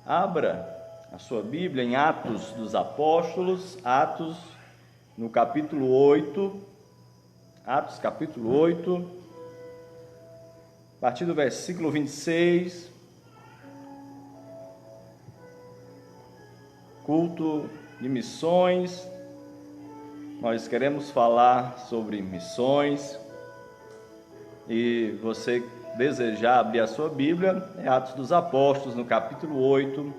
Abra a sua Bíblia em Atos dos Apóstolos, Atos no capítulo 8, Atos capítulo 8, a partir do versículo 26, culto de missões. Nós queremos falar sobre missões e você desejar abrir a sua Bíblia, é Atos dos Apóstolos, no capítulo 8,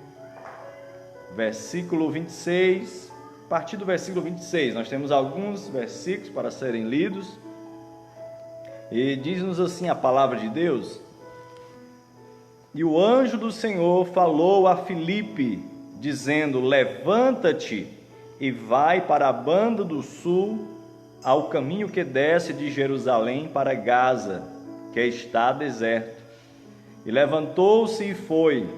versículo 26, a partir do versículo 26, nós temos alguns versículos para serem lidos, e diz-nos assim a palavra de Deus: E o anjo do Senhor falou a Filipe, dizendo: Levanta-te e vai para a banda do sul, ao caminho que desce de Jerusalém para Gaza, que está deserto. E levantou-se e foi.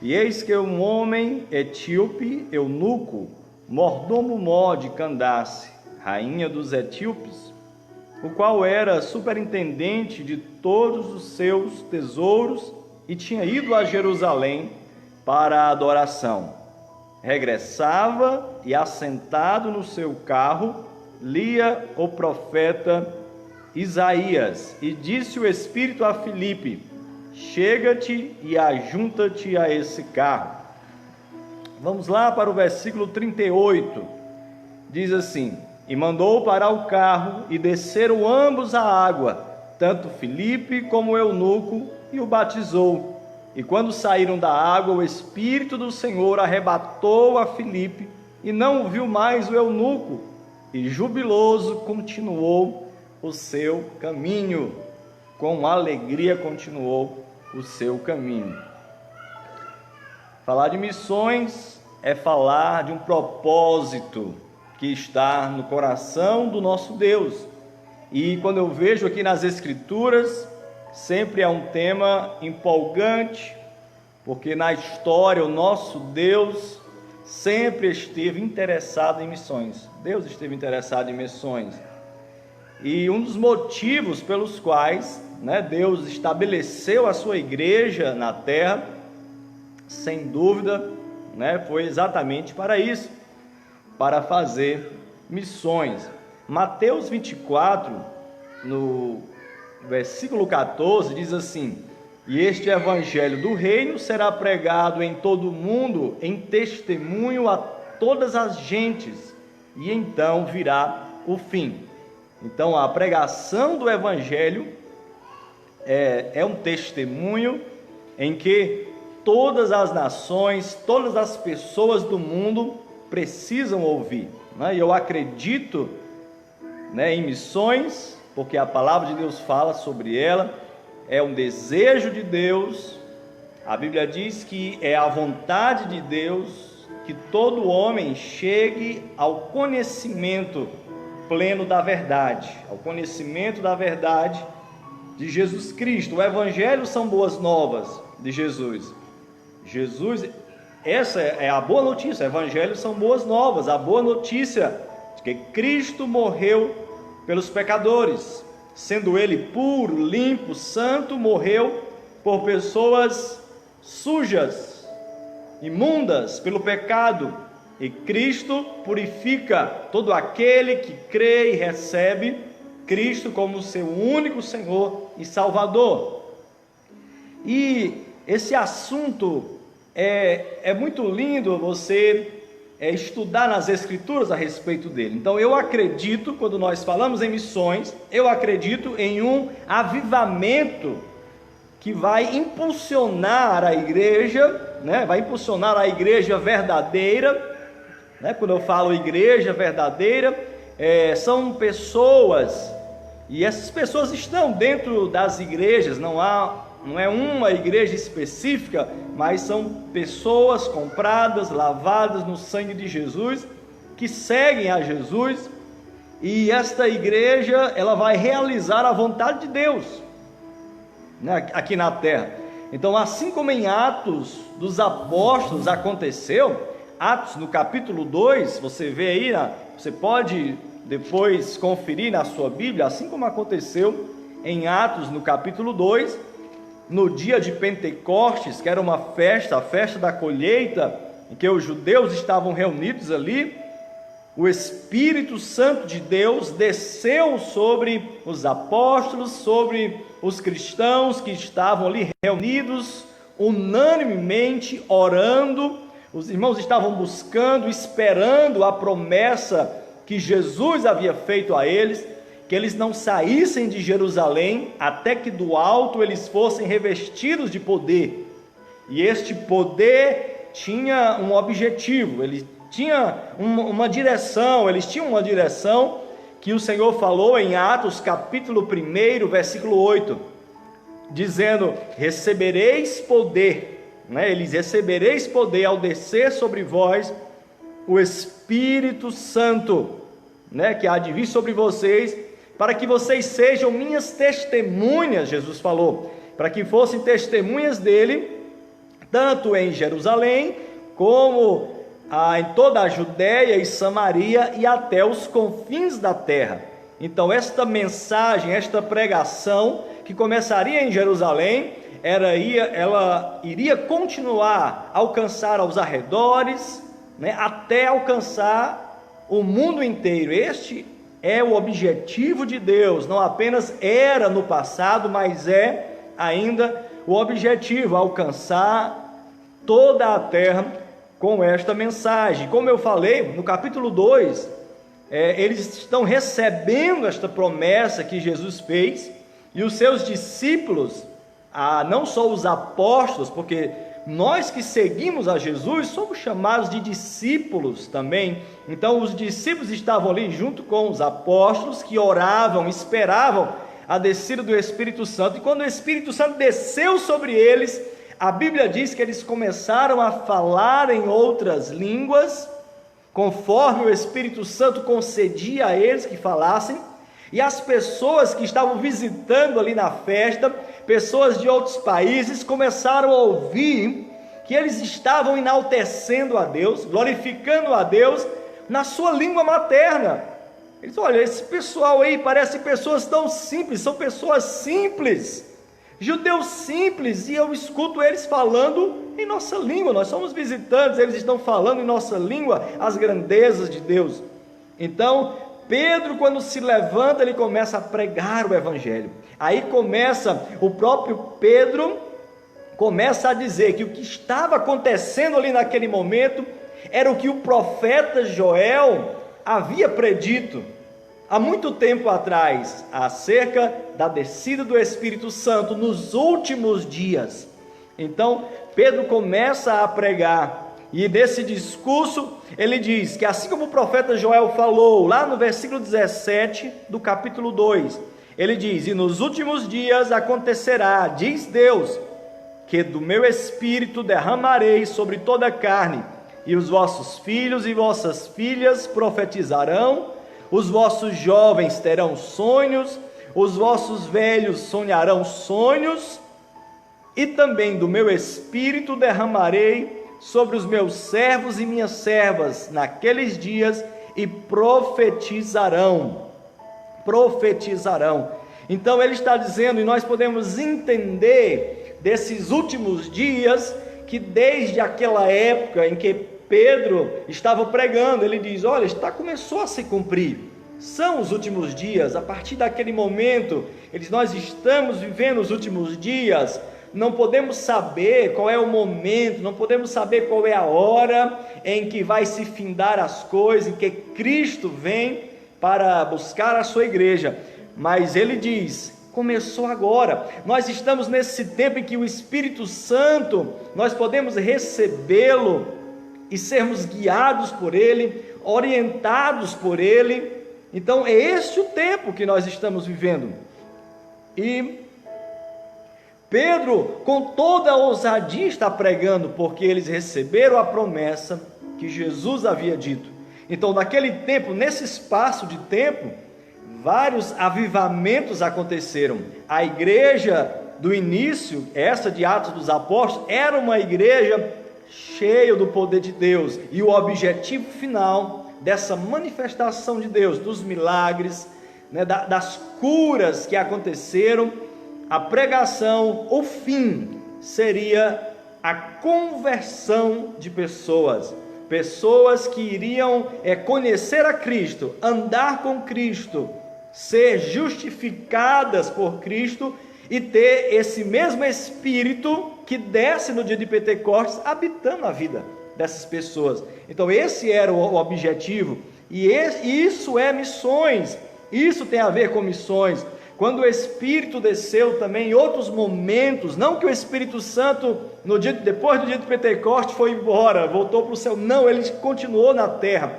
E eis que um homem etíope, eunuco, mordomo de Candace, rainha dos etíopes, o qual era superintendente de todos os seus tesouros e tinha ido a Jerusalém para a adoração, regressava e, assentado no seu carro, lia o profeta Isaías, e disse o Espírito a Filipe: Chega-te e ajunta-te a esse carro. Vamos lá para o versículo 38, diz assim: E mandou parar o carro, e desceram ambos à água, tanto Filipe como o eunuco, e o batizou. E quando saíram da água, o Espírito do Senhor arrebatou a Filipe, e não viu mais o eunuco, e jubiloso continuou o seu caminho. Com alegria continuou o seu caminho. Falar de missões é falar de um propósito que está no coração do nosso Deus. E quando eu vejo aqui nas Escrituras, sempre é um tema empolgante, porque na história o nosso Deus sempre esteve interessado em missões. Deus esteve interessado em missões. E um dos motivos pelos quais, Deus estabeleceu a sua igreja na terra, sem dúvida, foi exatamente para isso, para fazer missões. Mateus 24, no versículo 14, diz assim: E este evangelho do reino será pregado em todo o mundo, em testemunho a todas as gentes, e então virá o fim. Então, a pregação do evangelho é um testemunho em que todas as nações, todas as pessoas do mundo precisam ouvir. E eu acredito em missões, porque a palavra de Deus fala sobre ela, é um desejo de Deus. A Bíblia diz que é a vontade de Deus que todo homem chegue ao conhecimento pleno da verdade, ao conhecimento da verdade de Jesus Cristo. O Evangelho são boas novas de Jesus. Essa é a boa notícia. O Evangelho são boas novas, a boa notícia de que Cristo morreu pelos pecadores, sendo Ele puro, limpo, santo, morreu por pessoas sujas, imundas pelo pecado. E Cristo purifica todo aquele que crê e recebe Cristo como seu único Senhor e Salvador. E esse assunto é muito lindo você estudar nas Escrituras a respeito dele. Então eu acredito, quando nós falamos em missões, eu acredito em um avivamento que vai impulsionar a igreja, vai impulsionar a igreja verdadeira. Quando eu falo igreja verdadeira, são pessoas, e essas pessoas estão dentro das igrejas, não é uma igreja específica, mas são pessoas compradas, lavadas no sangue de Jesus, que seguem a Jesus, e esta igreja, ela vai realizar a vontade de Deus, aqui na terra. Então, assim como em Atos dos Apóstolos aconteceu, Atos no capítulo 2, você vê aí, você pode depois conferir na sua Bíblia, assim como aconteceu em Atos no capítulo 2, no dia de Pentecostes, que era uma festa, a festa da colheita, em que os judeus estavam reunidos ali, o Espírito Santo de Deus desceu sobre os apóstolos, sobre os cristãos que estavam ali reunidos, unanimemente orando. Os irmãos estavam buscando, esperando a promessa que Jesus havia feito a eles, que eles não saíssem de Jerusalém até que do alto eles fossem revestidos de poder. E este poder tinha um objetivo, ele tinha uma direção, eles tinham uma direção que o Senhor falou em Atos capítulo 1, versículo 8, dizendo: recebereis poder, eles recebereis poder ao descer sobre vós o Espírito Santo, que há de vir sobre vocês, para que vocês sejam minhas testemunhas, Jesus falou, para que fossem testemunhas dele, tanto em Jerusalém, como em toda a Judéia e Samaria e até os confins da terra. Então esta mensagem, esta pregação, que começaria em Jerusalém, ela iria continuar a alcançar aos arredores, até alcançar o mundo inteiro. Este é o objetivo de Deus, não apenas era no passado, mas é ainda o objetivo, alcançar toda a terra com esta mensagem. Como eu falei, no capítulo 2, eles estão recebendo esta promessa que Jesus fez, e os seus discípulos, não só os apóstolos, porque nós que seguimos a Jesus somos chamados de discípulos também. Então os discípulos estavam ali junto com os apóstolos, que oravam, esperavam a descida do Espírito Santo, e quando o Espírito Santo desceu sobre eles, a Bíblia diz que eles começaram a falar em outras línguas, conforme o Espírito Santo concedia a eles que falassem, e as pessoas que estavam visitando ali na festa, pessoas de outros países, começaram a ouvir que eles estavam enaltecendo a Deus, glorificando a Deus na sua língua materna. Eles, olha, esse pessoal aí parece pessoas tão simples, são pessoas simples, judeus simples, e eu escuto eles falando em nossa língua, nós somos visitantes, eles estão falando em nossa língua as grandezas de Deus. Então Pedro, quando se levanta, ele começa a pregar o Evangelho. Aí começa, o próprio Pedro começa a dizer que o que estava acontecendo ali naquele momento era o que o profeta Joel havia predito há muito tempo atrás, acerca da descida do Espírito Santo nos últimos dias. Então Pedro começa a pregar, e nesse discurso ele diz que assim como o profeta Joel falou, lá no versículo 17 do capítulo 2, ele diz: e nos últimos dias acontecerá, diz Deus, que do meu Espírito derramarei sobre toda a carne, e os vossos filhos e vossas filhas profetizarão, os vossos jovens terão sonhos, os vossos velhos sonharão sonhos, e também do meu Espírito derramarei sobre os meus servos e minhas servas naqueles dias, e profetizarão. Então ele está dizendo, e nós podemos entender desses últimos dias, que desde aquela época em que Pedro estava pregando, ele diz, olha, começou a se cumprir, são os últimos dias. A partir daquele momento, nós estamos vivendo os últimos dias. Não podemos saber qual é o momento, não podemos saber qual é a hora em que vai se findar as coisas, em que Cristo vem para buscar a sua igreja, mas ele diz, começou agora. Nós estamos nesse tempo em que o Espírito Santo, nós podemos recebê-lo e sermos guiados por ele, orientados por ele. Então é este o tempo que nós estamos vivendo. E Pedro, com toda a ousadia, está pregando, porque eles receberam a promessa que Jesus havia dito. Então, naquele tempo, nesse espaço de tempo, vários avivamentos aconteceram. A igreja do início, essa de Atos dos Apóstolos, era uma igreja cheia do poder de Deus, e o objetivo final dessa manifestação de Deus, dos milagres, das curas que aconteceram, a pregação, o fim seria a conversão de pessoas. Pessoas que iriam conhecer a Cristo, andar com Cristo, ser justificadas por Cristo e ter esse mesmo Espírito que desce no dia de Pentecostes habitando a vida dessas pessoas. Então esse era o objetivo, e isso é missões, isso tem a ver com missões. Quando o Espírito desceu também em outros momentos, não que o Espírito Santo depois do dia de Pentecostes foi embora, voltou para o céu, não, ele continuou na terra,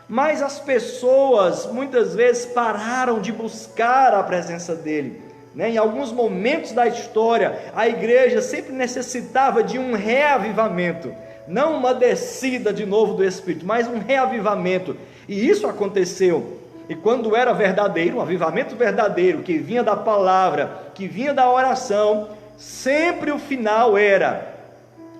mas as pessoas muitas vezes pararam de buscar a presença dele, né? Em alguns momentos da história, a igreja sempre necessitava de um reavivamento, não uma descida de novo do Espírito, mas um reavivamento, e isso aconteceu. E quando era verdadeiro, um avivamento verdadeiro, que vinha da palavra, que vinha da oração, sempre o final era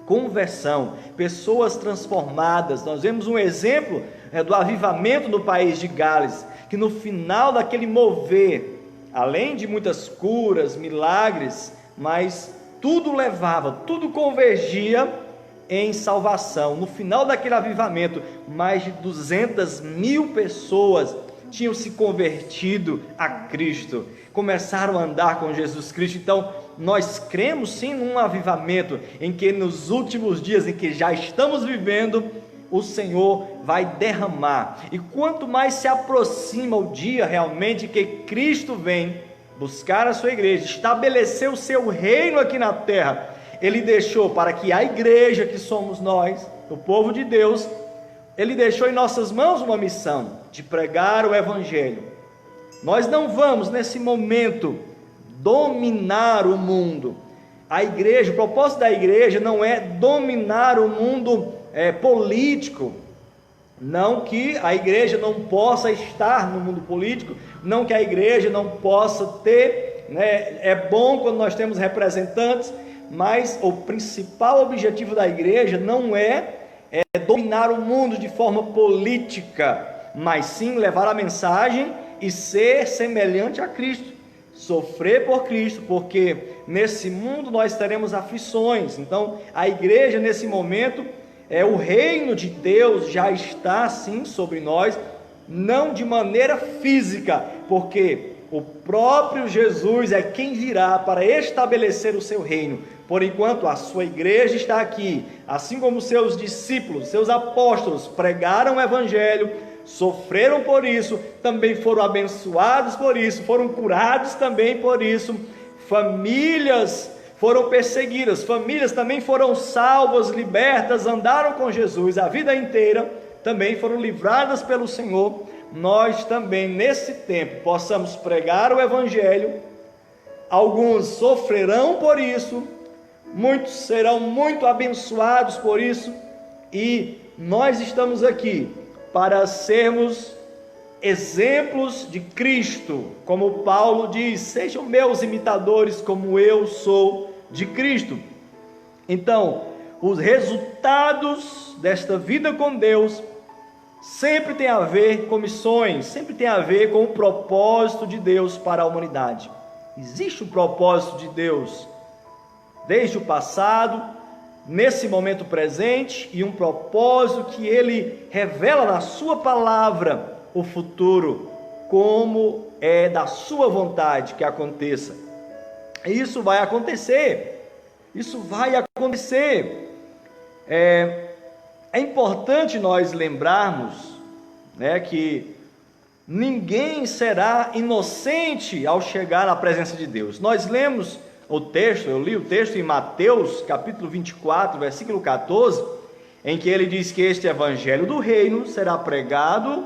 conversão, pessoas transformadas. Nós vemos um exemplo do avivamento no país de Gales, que no final daquele mover, além de muitas curas, milagres, mas tudo convergia em salvação. No final daquele avivamento, mais de 200.000 pessoas tinham se convertido a Cristo, começaram a andar com Jesus Cristo. Então nós cremos sim num avivamento, em que nos últimos dias em que já estamos vivendo, o Senhor vai derramar, e quanto mais se aproxima o dia realmente que Cristo vem buscar a sua igreja, estabelecer o seu reino aqui na terra, Ele deixou para que a igreja, que somos nós, o povo de Deus, Ele deixou em nossas mãos uma missão de pregar o Evangelho. Nós não vamos nesse momento dominar o mundo. A igreja, o propósito da igreja não é dominar o mundo político, não que a igreja não possa estar no mundo político, não que a igreja não possa ter, né? É bom quando nós temos representantes, mas o principal objetivo da igreja não é dominar o mundo de forma política, mas sim levar a mensagem e ser semelhante a Cristo, sofrer por Cristo, porque nesse mundo nós teremos aflições. Então a igreja nesse momento, o reino de Deus já está sim sobre nós, não de maneira física, porque o próprio Jesus é quem virá para estabelecer o seu reino. Por enquanto a sua igreja está aqui, assim como seus discípulos, seus apóstolos pregaram o Evangelho, sofreram por isso, também foram abençoados por isso, foram curados também por isso, famílias foram perseguidas, famílias também foram salvas, libertas, andaram com Jesus a vida inteira, também foram livradas pelo Senhor. Nós também nesse tempo possamos pregar o Evangelho, alguns sofrerão por isso, muitos serão muito abençoados por isso, e nós estamos aqui para sermos exemplos de Cristo, como Paulo diz: sejam meus imitadores como eu sou de Cristo. Então, os resultados desta vida com Deus sempre tem a ver com missões, sempre tem a ver com o propósito de Deus para a humanidade. Existe um propósito de Deus desde o passado, nesse momento presente, e um propósito que Ele revela na sua palavra, o futuro, como é da sua vontade que aconteça. Isso vai acontecer, É importante nós lembrarmos, né, que ninguém será inocente ao chegar à presença de Deus. Nós lemos o texto, eu li o texto em Mateus capítulo 24, versículo 14, em que ele diz que este evangelho do reino será pregado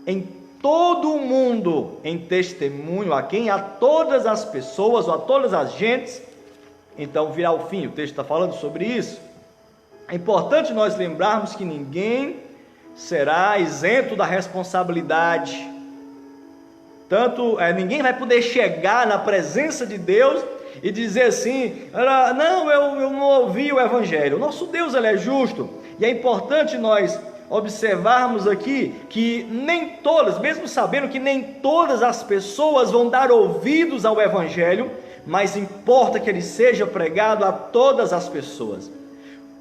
em todo o mundo, em testemunho a quem? A todas as pessoas, ou a todas as gentes. Então virá o fim, o texto está falando sobre isso. É importante nós lembrarmos que ninguém será isento da responsabilidade, ninguém vai poder chegar na presença de Deus e dizer assim: não, eu não ouvi o Evangelho. O nosso Deus, Ele é justo, e é importante nós observarmos aqui que nem todas, mesmo sabendo que nem todas as pessoas vão dar ouvidos ao Evangelho, mas importa que ele seja pregado a todas as pessoas.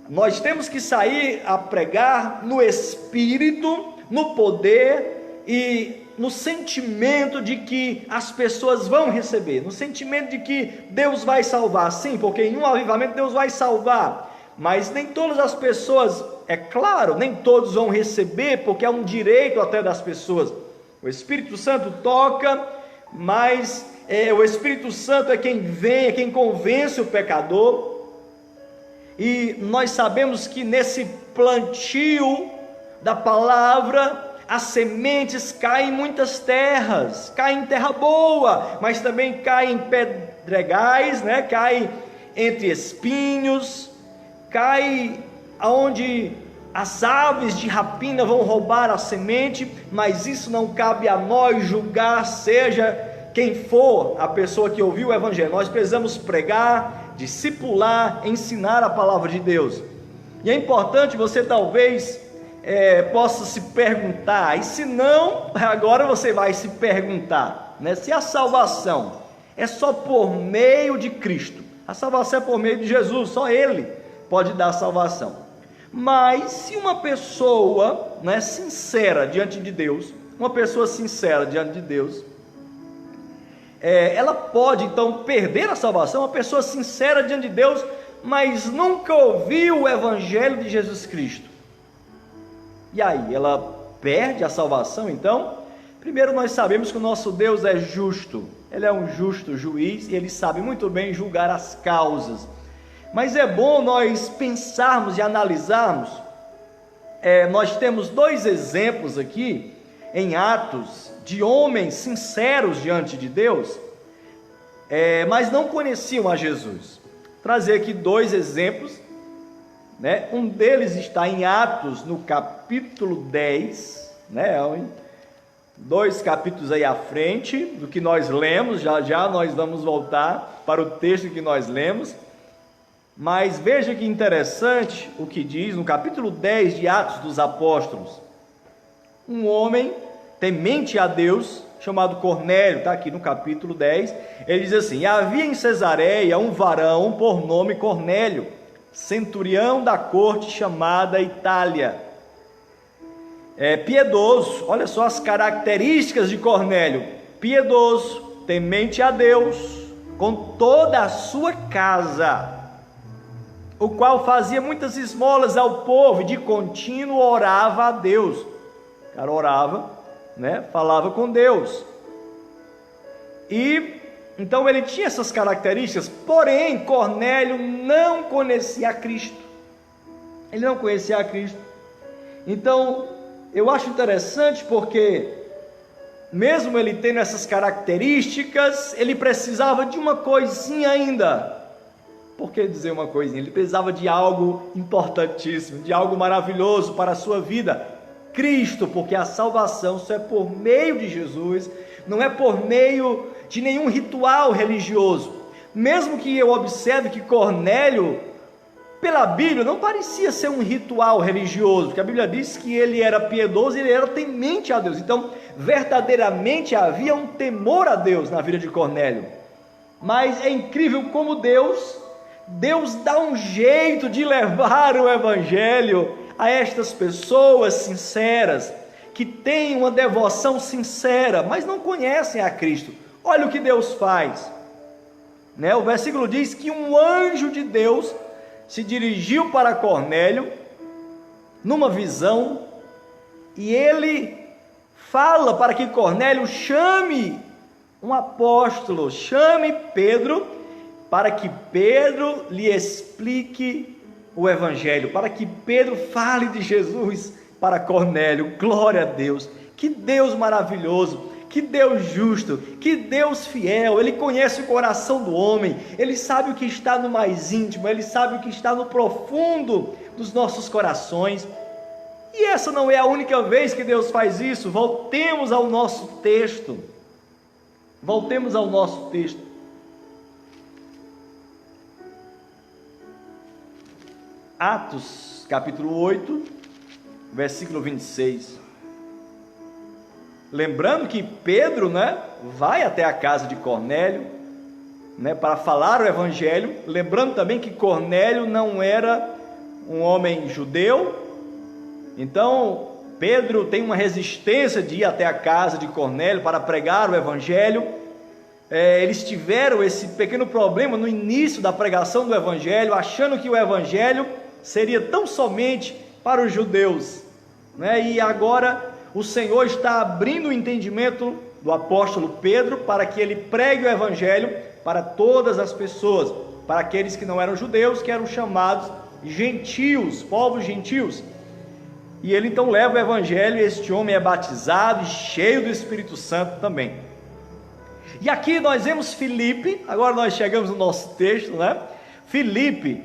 Nós temos que sair a pregar no Espírito, no poder e no sentimento de que as pessoas vão receber, no sentimento de que Deus vai salvar, sim, porque em um avivamento Deus vai salvar, mas nem todas as pessoas, é claro, nem todos vão receber, porque é um direito até das pessoas. O Espírito Santo toca, mas o Espírito Santo é quem vem, é quem convence o pecador. E nós sabemos que nesse plantio da palavra, as sementes caem em muitas terras, caem em terra boa, mas também caem em pedregais, né? Caem entre espinhos, caem aonde as aves de rapina vão roubar a semente, mas isso não cabe a nós julgar, seja quem for a pessoa que ouviu o Evangelho. Nós precisamos pregar, discipular, ensinar a palavra de Deus. E é importante, você talvez possa se perguntar, e se não, agora você vai se perguntar, né? Se a salvação é só por meio de Cristo, a salvação é por meio de Jesus, só Ele pode dar a salvação. Mas se uma pessoa, né, sincera diante de Deus, uma pessoa sincera diante de Deus, ela pode então perder a salvação. Uma pessoa sincera diante de Deus, mas nunca ouviu o Evangelho de Jesus Cristo, e aí, ela perde a salvação? Então, primeiro nós sabemos que o nosso Deus é justo, Ele é um justo juiz, e Ele sabe muito bem julgar as causas, mas é bom nós pensarmos e analisarmos. Nós temos dois exemplos aqui, em Atos, de homens sinceros diante de Deus, mas não conheciam a Jesus. Vou trazer aqui dois exemplos, né? Um deles está em Atos, no capítulo 10, né? 2 capítulos aí à frente do que nós lemos. Já nós vamos voltar para o texto que nós lemos, mas veja que interessante o que diz no capítulo 10 de Atos dos Apóstolos. Um homem temente a Deus, chamado Cornélio, está aqui no capítulo 10, ele diz assim: havia em Cesareia um varão por nome Cornélio, centurião da corte chamada Itália, piedoso. Olha só as características de Cornélio: piedoso, temente a Deus, com toda a sua casa, o qual fazia muitas esmolas ao povo, e de contínuo orava a Deus. O cara orava, né? Falava com Deus. E então ele tinha essas características, porém Cornélio não conhecia a Cristo. Ele não conhecia a Cristo. Então eu acho interessante, porque mesmo ele tendo essas características, ele precisava de uma coisinha ainda. Por que dizer uma coisinha? Ele precisava de algo importantíssimo, de algo maravilhoso para a sua vida: Cristo, porque a salvação só é por meio de Jesus, não é por meio de nenhum ritual religioso. Mesmo que eu observe que Cornélio, pela Bíblia, não parecia ser um ritual religioso, porque a Bíblia diz que ele era piedoso e ele era temente a Deus. Então, verdadeiramente havia um temor a Deus na vida de Cornélio. Mas é incrível como Deus dá um jeito de levar o Evangelho a estas pessoas sinceras, que têm uma devoção sincera, mas não conhecem a Cristo. Olha o que Deus faz, né? O versículo diz que um anjo de Deus se dirigiu para Cornélio numa visão, e ele fala para que Cornélio chame um apóstolo, chame Pedro, para que Pedro lhe explique o Evangelho, para que Pedro fale de Jesus para Cornélio. Glória a Deus! Que Deus maravilhoso, que Deus justo, que Deus fiel. Ele conhece o coração do homem, Ele sabe o que está no mais íntimo, Ele sabe o que está no profundo dos nossos corações. E essa não é a única vez que Deus faz isso. Voltemos ao nosso texto. Atos, capítulo 8, versículo 26. Lembrando que Pedro, né, vai até a casa de Cornélio, né, para falar o evangelho, lembrando também que Cornélio não era um homem judeu. Então Pedro tem uma resistência de ir até a casa de Cornélio para pregar o evangelho. Eles tiveram esse pequeno problema no início da pregação do evangelho, achando que o evangelho seria tão somente para os judeus, né? E agora o Senhor está abrindo o entendimento do apóstolo Pedro para que ele pregue o evangelho para todas as pessoas, para aqueles que não eram judeus, que eram chamados gentios, povos gentios. E ele então leva o evangelho, e este homem é batizado e cheio do Espírito Santo também. E aqui nós vemos Filipe, agora nós chegamos no nosso texto, né? Filipe,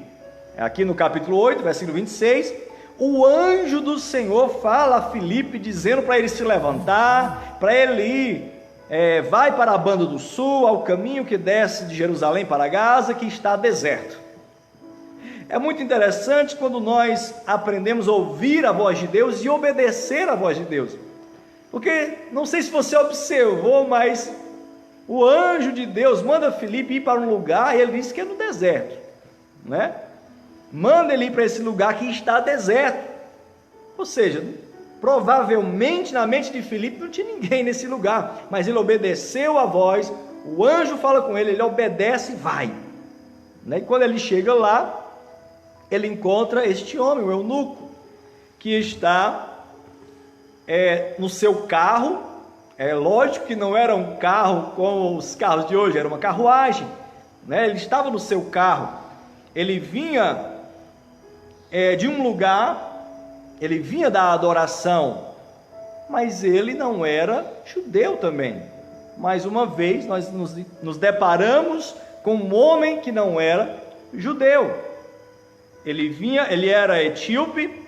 aqui no capítulo 8, versículo 26, o anjo do Senhor fala a Filipe, dizendo para ele se levantar, para ele ir, vai para a banda do sul, ao caminho que desce de Jerusalém para Gaza, que está deserto. É muito interessante quando nós aprendemos a ouvir a voz de Deus e obedecer a voz de Deus, porque não sei se você observou, mas o anjo de Deus manda Filipe ir para um lugar, e ele diz que é no deserto, né? Manda ele ir para esse lugar que está deserto, ou seja, provavelmente na mente de Filipe não tinha ninguém nesse lugar, mas ele obedeceu a voz, o anjo fala com ele, ele obedece e vai, né? E quando ele chega lá, ele encontra este homem, o eunuco, que está no seu carro. É lógico que não era um carro como os carros de hoje, era uma carruagem, né? Ele estava no seu carro, ele vinha de um lugar, ele vinha da adoração, mas ele não era judeu também. Mais uma vez nós nos deparamos com um homem que não era judeu. Ele era etíope,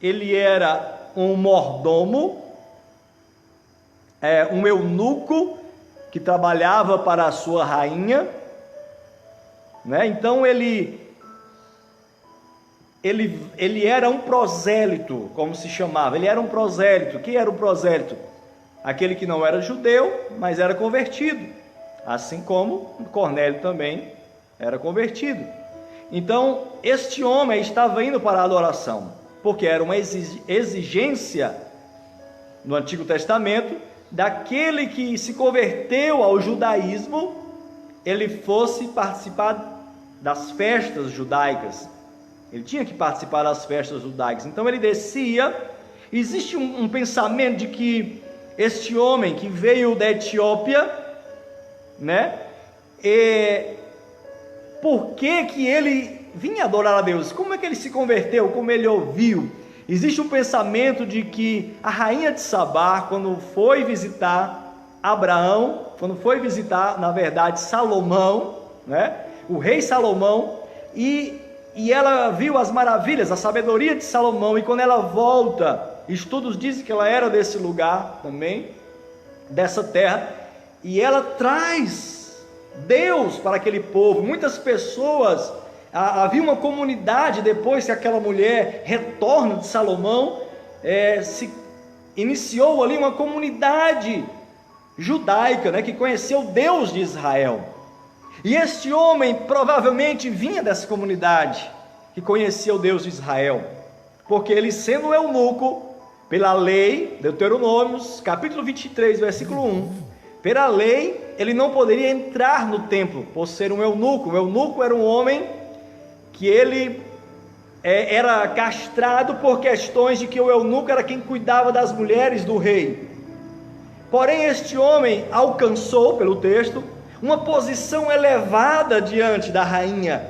ele era um mordomo, um eunuco que trabalhava para a sua rainha, né? Então ele era um prosélito, como se chamava. Ele era um prosélito. Quem era um prosélito? Aquele que não era judeu, mas era convertido, assim como Cornélio também era convertido. Então este homem estava indo para a adoração, porque era uma exigência no Antigo Testamento daquele que se converteu ao judaísmo, ele fosse participar das festas judaicas. Ele tinha que participar das festas judaicas. Então ele descia. Existe um pensamento de que este homem que veio da Etiópia, né? Por que ele vinha adorar a Deus? Como é que ele se converteu? Como ele ouviu? Existe um pensamento de que a rainha de Sabá, quando foi visitar Abraão, quando foi visitar, na verdade, Salomão, né? O rei Salomão, e ela viu as maravilhas, a sabedoria de Salomão, e quando ela volta, estudos dizem que ela era desse lugar também, dessa terra, e ela traz Deus para aquele povo. Muitas pessoas, havia uma comunidade, depois que aquela mulher retorna de Salomão, se iniciou ali uma comunidade judaica, né, que conheceu Deus de Israel. E este homem provavelmente vinha dessa comunidade que conhecia o Deus de Israel, porque ele, sendo eunuco, pela lei, Deuteronômios, capítulo 23, versículo 1, pela lei, ele não poderia entrar no templo, por ser um eunuco. O eunuco era um homem que ele era castrado por questões de que o eunuco era quem cuidava das mulheres do rei. Porém, este homem alcançou, pelo texto, uma posição elevada diante da rainha.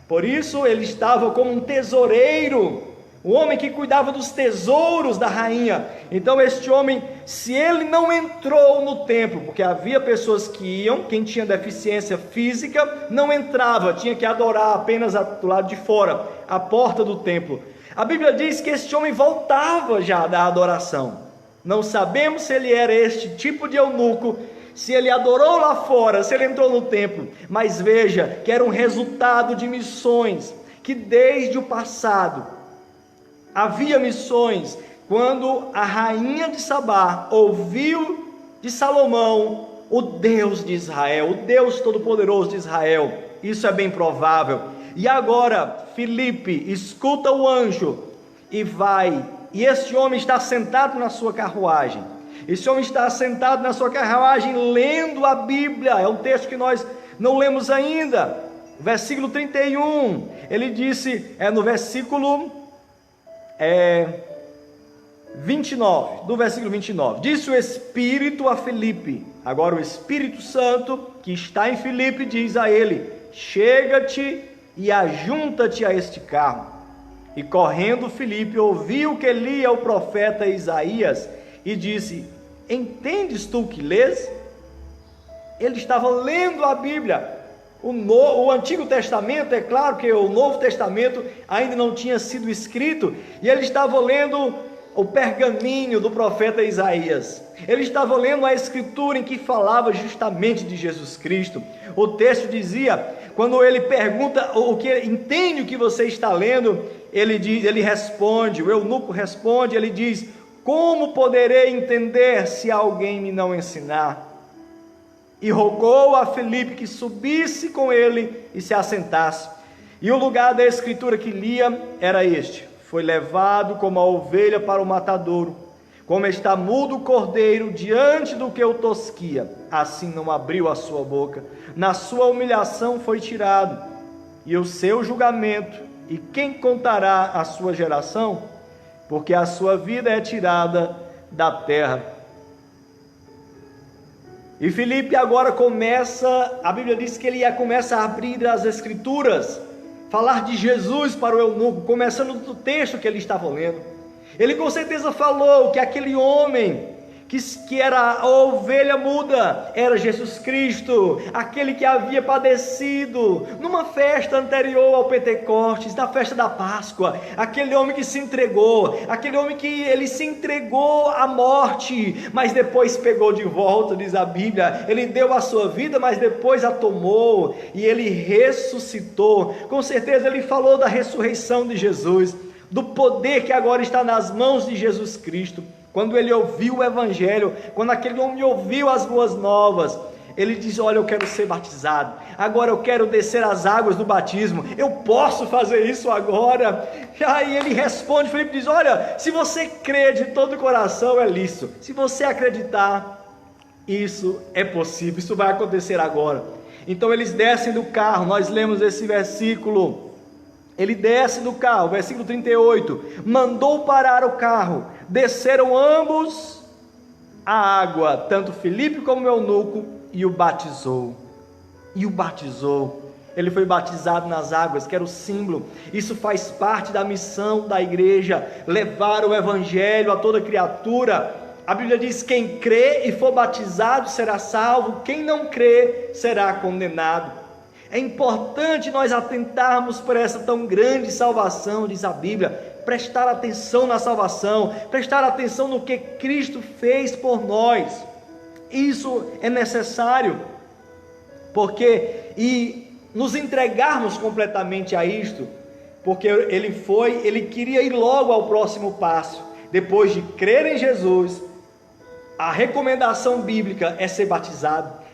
Por isso ele estava como um tesoureiro, o homem que cuidava dos tesouros da rainha. Então este homem, se ele não entrou no templo, porque havia pessoas que iam, quem tinha deficiência física não entrava, tinha que adorar apenas do lado de fora, a porta do templo. A Bíblia diz que este homem voltava já da adoração. Não sabemos se ele era este tipo de eunuco, se ele adorou lá fora, se ele entrou no templo, mas veja que era um resultado de missões, que desde o passado havia missões. Quando a rainha de Sabá ouviu de Salomão o Deus de Israel, o Deus Todo-Poderoso de Israel. Isso é bem provável. E agora, Filipe escuta o anjo e vai. E este homem está sentado na sua carruagem. Esse homem está sentado na sua carruagem lendo a Bíblia. É um texto que nós não lemos ainda. Versículo 31, ele disse, no versículo 29, do versículo 29, disse o Espírito a Filipe. Agora o Espírito Santo que está em Filipe diz a ele: chega-te e ajunta-te a este carro. E correndo Filipe ouviu que lia o profeta Isaías e disse: entendes tu o que lês? Ele estava lendo a Bíblia. O Antigo Testamento, é claro que o Novo Testamento ainda não tinha sido escrito, e ele estava lendo o pergaminho do profeta Isaías. Ele estava lendo a escritura em que falava justamente de Jesus Cristo. O texto dizia, quando ele pergunta o que entende o que você está lendo, ele responde, o eunuco responde, ele diz: como poderei entender se alguém me não ensinar? E rogou a Filipe que subisse com ele e se assentasse. E o lugar da escritura que lia era este: foi levado como a ovelha para o matadouro, como está mudo o cordeiro diante do que o tosquia, assim não abriu a sua boca. Na sua humilhação foi tirado, e o seu julgamento, e quem contará a sua geração? Porque a sua vida é tirada da terra. E Filipe agora começa, a Bíblia diz que ele começa a abrir as escrituras, falar de Jesus para o eunuco, começando do texto que ele estava lendo. Ele com certeza falou que aquele homem que era a ovelha muda era Jesus Cristo, aquele que havia padecido numa festa anterior ao Pentecostes, na festa da Páscoa, aquele homem que se entregou, aquele homem que ele se entregou à morte, mas depois pegou de volta, diz a Bíblia. Ele deu a sua vida, mas depois a tomou, e ele ressuscitou. Com certeza ele falou da ressurreição de Jesus, do poder que agora está nas mãos de Jesus Cristo. Quando ele ouviu o Evangelho, quando aquele homem ouviu as boas novas, ele diz: olha, eu quero ser batizado, agora eu quero descer as águas do batismo, eu posso fazer isso agora? E aí ele responde, Filipe diz: olha, se você crê de todo o coração é lícito, se você acreditar, isso é possível, isso vai acontecer agora. Então eles descem do carro, nós lemos esse versículo, ele desce do carro, versículo 38, mandou parar o carro, desceram ambos a água, tanto Filipe como o eunuco, e o batizou. Ele foi batizado nas águas, que era o símbolo. Isso faz parte da missão da igreja, levar o Evangelho a toda criatura. A Bíblia diz: quem crê e for batizado será salvo, quem não crê será condenado. É importante nós atentarmos para essa tão grande salvação, diz a Bíblia, prestar atenção na salvação, prestar atenção no que Cristo fez por nós. Isso é necessário, e nos entregarmos completamente a isto, porque ele queria ir logo ao próximo passo. Depois de crer em Jesus, a recomendação bíblica é ser batizado,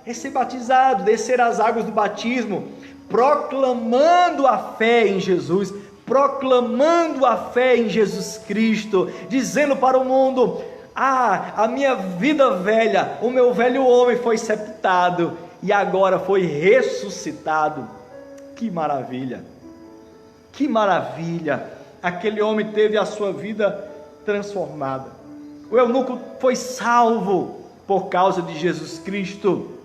descer as águas do batismo, proclamando a fé em Jesus, proclamando a fé em Jesus Cristo, dizendo para o mundo: a minha vida velha, o meu velho homem foi sepultado e agora foi ressuscitado. Que maravilha, que maravilha! Aquele homem teve a sua vida transformada. O eunuco foi salvo por causa de Jesus Cristo,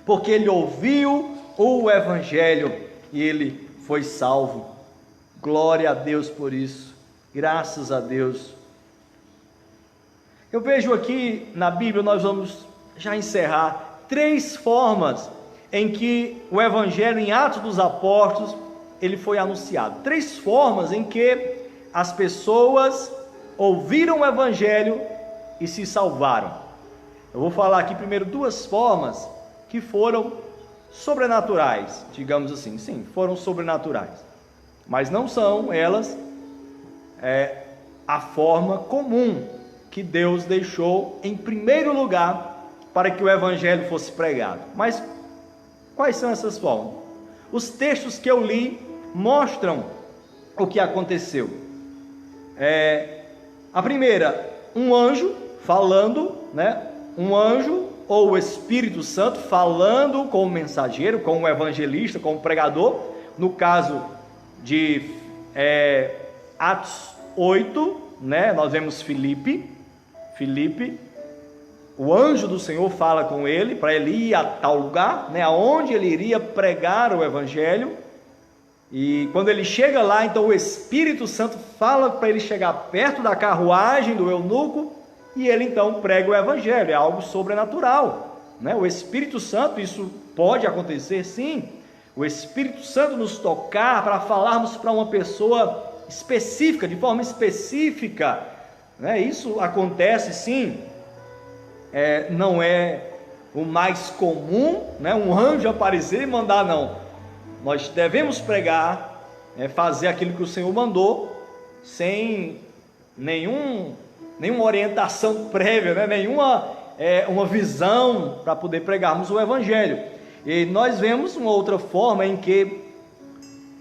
porque ele ouviu o Evangelho e ele foi salvo. Glória a Deus por isso, graças a Deus. Eu vejo aqui na Bíblia, nós vamos já encerrar, 3 formas em que o Evangelho em Atos dos Apóstolos, ele foi anunciado. 3 formas em que as pessoas ouviram o Evangelho e se salvaram. Eu vou falar aqui primeiro 2 formas que foram sobrenaturais, digamos assim. Sim, foram sobrenaturais, mas não são elas a forma comum que Deus deixou em primeiro lugar para que o evangelho fosse pregado. Mas quais são essas formas? Os textos que eu li mostram o que aconteceu. A primeira, um anjo falando, né? Um anjo ou o Espírito Santo falando com o mensageiro, com o evangelista, com o pregador. No caso de Atos 8, né? Nós vemos Filipe, o anjo do Senhor fala com ele, para ele ir a tal lugar, né? Aonde ele iria pregar o evangelho. E quando ele chega lá, então o Espírito Santo fala para ele chegar perto da carruagem do eunuco, e ele então prega o evangelho. É algo sobrenatural, né? O Espírito Santo, isso pode acontecer sim, o Espírito Santo nos tocar para falarmos para uma pessoa específica, de forma específica, né? Isso acontece sim. Não é o mais comum, né? Um anjo aparecer e mandar, não. Nós devemos pregar, fazer aquilo que o Senhor mandou, sem nenhuma orientação prévia, né? Nenhuma uma visão para poder pregarmos o evangelho. E nós vemos uma outra forma em que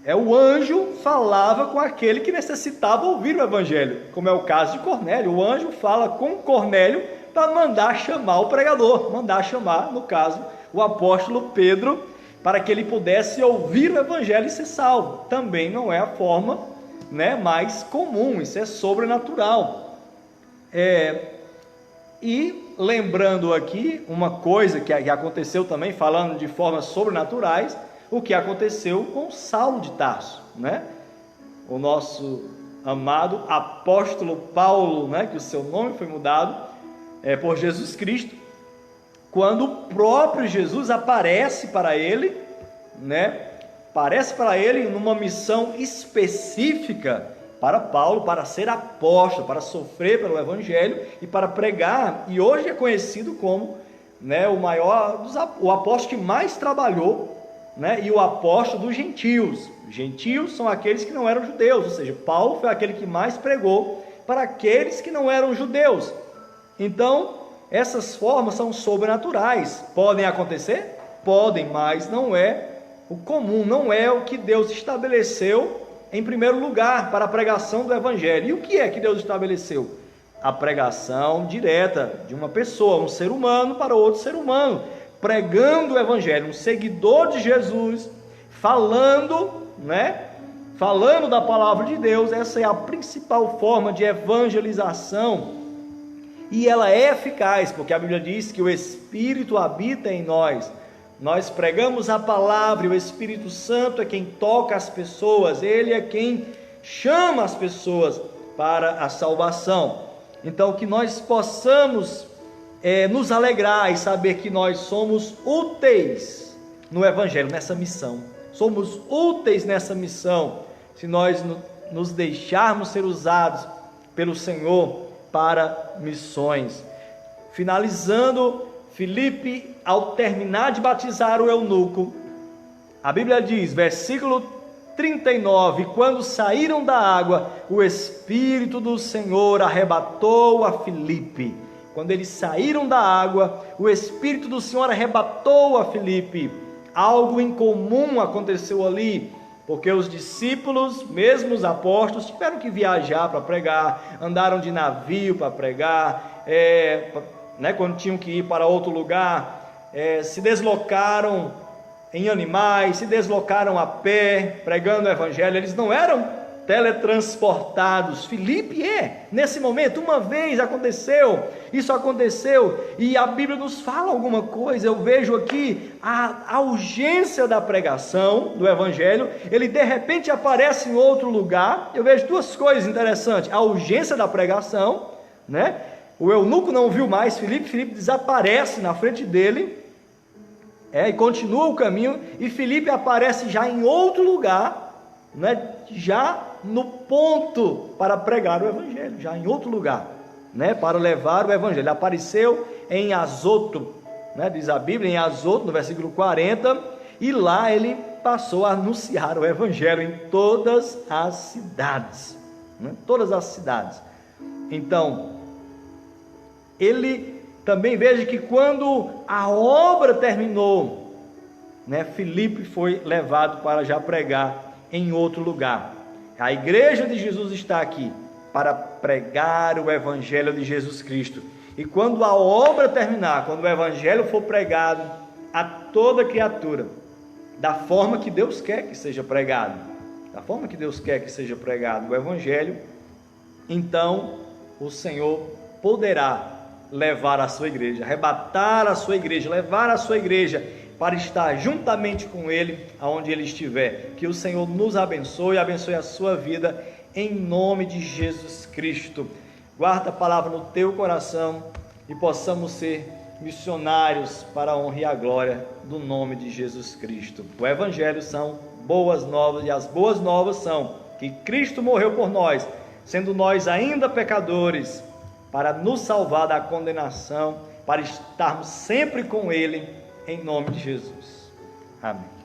o anjo falava com aquele que necessitava ouvir o evangelho, como é o caso de Cornélio. O anjo fala com Cornélio para mandar chamar o pregador, mandar chamar, no caso, o apóstolo Pedro, para que ele pudesse ouvir o evangelho e ser salvo. Também não é a forma, né, mais comum, isso é sobrenatural. E lembrando aqui uma coisa que aconteceu também, falando de formas sobrenaturais, o que aconteceu com Saulo de Tarso, né? O nosso amado apóstolo Paulo, né, que o seu nome foi mudado por Jesus Cristo, quando o próprio Jesus aparece para ele, né? Aparece para ele numa missão específica para Paulo, para ser apóstolo, para sofrer pelo evangelho e para pregar. E hoje é conhecido como, né, o apóstolo que mais trabalhou, né, e o apóstolo dos gentios. Os gentios são aqueles que não eram judeus, ou seja, Paulo foi aquele que mais pregou para aqueles que não eram judeus. Então, essas formas são sobrenaturais. Podem acontecer? Podem, mas não é o comum, não é o que Deus estabeleceu em primeiro lugar para a pregação do evangelho. E o que é que Deus estabeleceu? A pregação direta de uma pessoa, um ser humano para outro ser humano, pregando o evangelho, um seguidor de Jesus, falando, né? Falando da palavra de Deus. Essa é a principal forma de evangelização. E ela é eficaz, porque a Bíblia diz que o Espírito habita em nós. Nós pregamos a palavra e o Espírito Santo é quem toca as pessoas, ele é quem chama as pessoas para a salvação. Então, que nós possamos nos alegrar e saber que nós somos úteis no Evangelho, nessa missão. Somos úteis nessa missão, se nós nos deixarmos ser usados pelo Senhor para missões. Finalizando, Filipe, ao terminar de batizar o eunuco, a Bíblia diz, versículo 39, quando saíram da água, o Espírito do Senhor arrebatou a Filipe. Quando eles saíram da água, o Espírito do Senhor arrebatou a Filipe. Algo incomum aconteceu ali, porque os discípulos, mesmo os apóstolos, tiveram que viajar para pregar, andaram de navio para pregar, quando tinham que ir para outro lugar, se deslocaram em animais, se deslocaram a pé, pregando o evangelho. Eles não eram teletransportados. Filipe nesse momento, uma vez isso aconteceu, e a Bíblia nos fala alguma coisa. Eu vejo aqui a urgência da pregação do evangelho. Ele de repente aparece em outro lugar. Eu vejo duas coisas interessantes: a urgência da pregação, né? O eunuco não viu mais Filipe desaparece na frente dele, e continua o caminho, e Filipe aparece já em outro lugar, né? Já no ponto para pregar o evangelho, já em outro lugar, né? Para levar o evangelho. Ele apareceu em Azoto, né? Diz a Bíblia, em Azoto, no versículo 40, e lá ele passou a anunciar o evangelho em todas as cidades, né? Todas as cidades. Então, ele Também veja que quando a obra terminou, Filipe foi levado para já pregar em outro lugar. A igreja de Jesus está aqui para pregar o evangelho de Jesus Cristo. E quando a obra terminar, quando o evangelho for pregado a toda criatura, da forma que Deus quer que seja pregado, o evangelho, então o Senhor poderá levar a sua igreja, arrebatar a sua igreja, levar a sua igreja para estar juntamente com Ele, aonde Ele estiver. Que o Senhor nos abençoe a sua vida, em nome de Jesus Cristo. Guarda a palavra no teu coração e possamos ser missionários para a honra e a glória do nome de Jesus Cristo. O Evangelho são boas novas, e as boas novas são que Cristo morreu por nós, sendo nós ainda pecadores, para nos salvar da condenação, para estarmos sempre com Ele, em nome de Jesus. Amém.